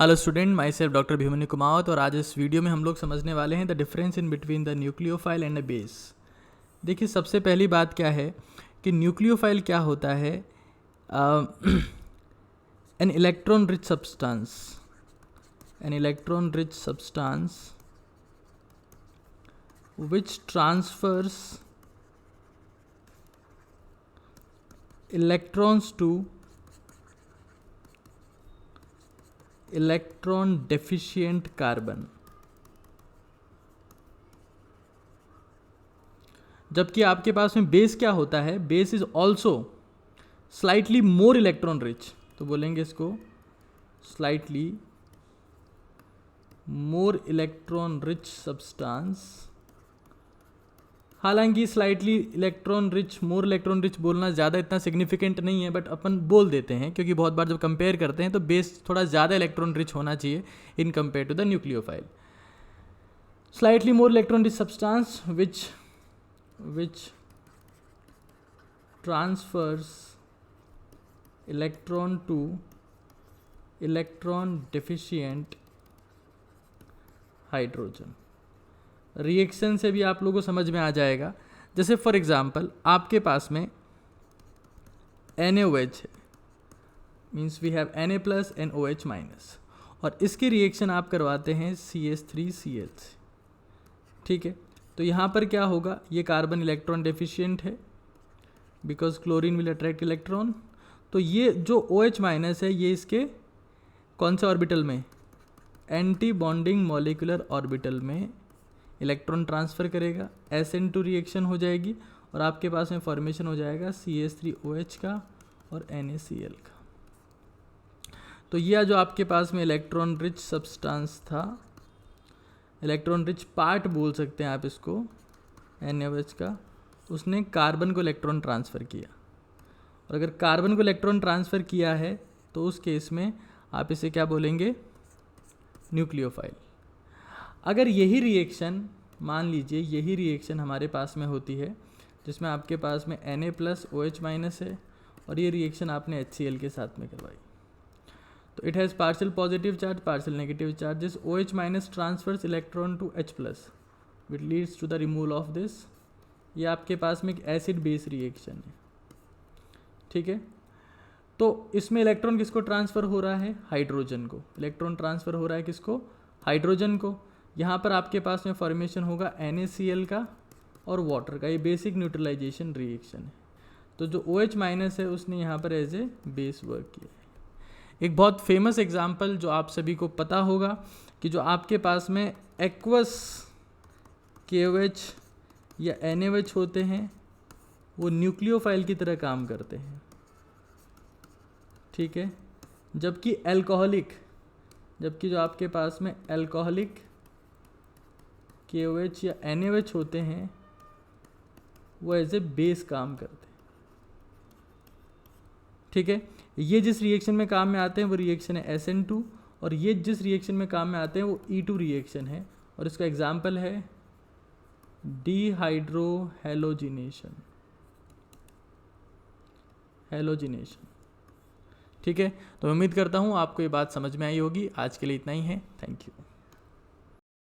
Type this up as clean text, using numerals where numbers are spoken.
Hello student, myself doctor Bhimani Kumawat और आज इस वीडियो में हम लोग समझने वाले हैं the difference in between the nucleophile and a base. देखिए, सबसे पहली बात क्या है कि न्यूक्लियोफाइल क्या होता है। An electron rich substance which transfers electrons to electron deficient carbon. जबकि आपके पास में बेस क्या होता है, base is also slightly more electron rich, तो बोलेंगे इसको slightly more electron rich substance. हालांकि स्लाइटली मोर इलेक्ट्रॉन रिच बोलना ज़्यादा इतना सिग्निफिकेंट नहीं है, बट अपन बोल देते हैं क्योंकि बहुत बार जब कंपेयर करते हैं तो बेस थोड़ा ज़्यादा इलेक्ट्रॉन रिच होना चाहिए in compare to the nucleophile. Slightly more electron rich substance which transfers electron to electron deficient hydrogen. Reaction से भी आप लोगों को समझ में आ जाएगा। जैसे फॉर एग्जांपल आपके पास में NaOH है, means we have Na+ NOH-, और इसके रिएक्शन आप करवाते हैं CH3Cl। ठीक है, तो यहाँ पर क्या होगा, ये कार्बन इलेक्ट्रॉन डेफिशिएंट है because chlorine will attract electron. तो ये जो OH- है ये इसके कौन से ऑर्बिटल में, एंटी बॉन्डिंग मॉलिक्यूलर ऑर्बिटल में इलेक्ट्रॉन ट्रांसफ़र करेगा, SN2 रिएक्शन हो जाएगी और आपके पास में फॉर्मेशन हो जाएगा CH3OH का और NaCl का। तो यह जो आपके पास में इलेक्ट्रॉन रिच सब्सटेंस था, इलेक्ट्रॉन रिच पार्ट बोल सकते हैं आप इसको, NaOH का, उसने कार्बन को इलेक्ट्रॉन ट्रांसफ़र किया। और अगर कार्बन को इलेक्ट्रॉन ट्रांसफ़र किया है तो उस केस में आप इसे क्या बोलेंगे, न्यूक्लियोफाइल। अगर यही रिएक्शन, मान लीजिए यही रिएक्शन हमारे पास में होती है जिसमें आपके पास में Na+ OH- है और ये रिएक्शन आपने HCl के साथ में करवाई, तो it has partial positive charge partial negative charge. This OH- transfers electron to H+ which leads to the removal of this. ये आपके पास में एक एसिड बेस रिएक्शन है। ठीक है, तो इसमें इलेक्ट्रॉन किसको ट्रांसफ़र हो रहा है, हाइड्रोजन को। इलेक्ट्रॉन ट्रांसफ़र हो रहा है किसको, हाइड्रोजन को। यहाँ पर आपके पास में फॉर्मेशन होगा NaCl का और वाटर का। ये बेसिक न्यूट्रलाइजेशन रिएक्शन है। तो जो OH- है उसने यहाँ पर एज ए बेस वर्क किया है। एक बहुत फेमस एग्जांपल जो आप सभी को पता होगा कि जो आपके पास में एक्वस KOH या NaOH होते हैं वो न्यूक्लियोफाइल की तरह काम करते हैं। ठीक है, जबकि जो आपके पास में एल्कोहलिक KOH या NaOH होते हैं वो एज ए बेस काम करते हैं। ठीक है, ये जिस रिएक्शन में काम में आते हैं वो रिएक्शन है SN2 और ये जिस रिएक्शन में काम में आते हैं वो E2 रिएक्शन है और इसका एग्जाम्पल है डिहाइड्रोहेलोजिनेशन। ठीक है, तो उम्मीद करता हूँ आपको ये बात समझ में आई होगी। आज के लिए इतना ही है, थैंक यू।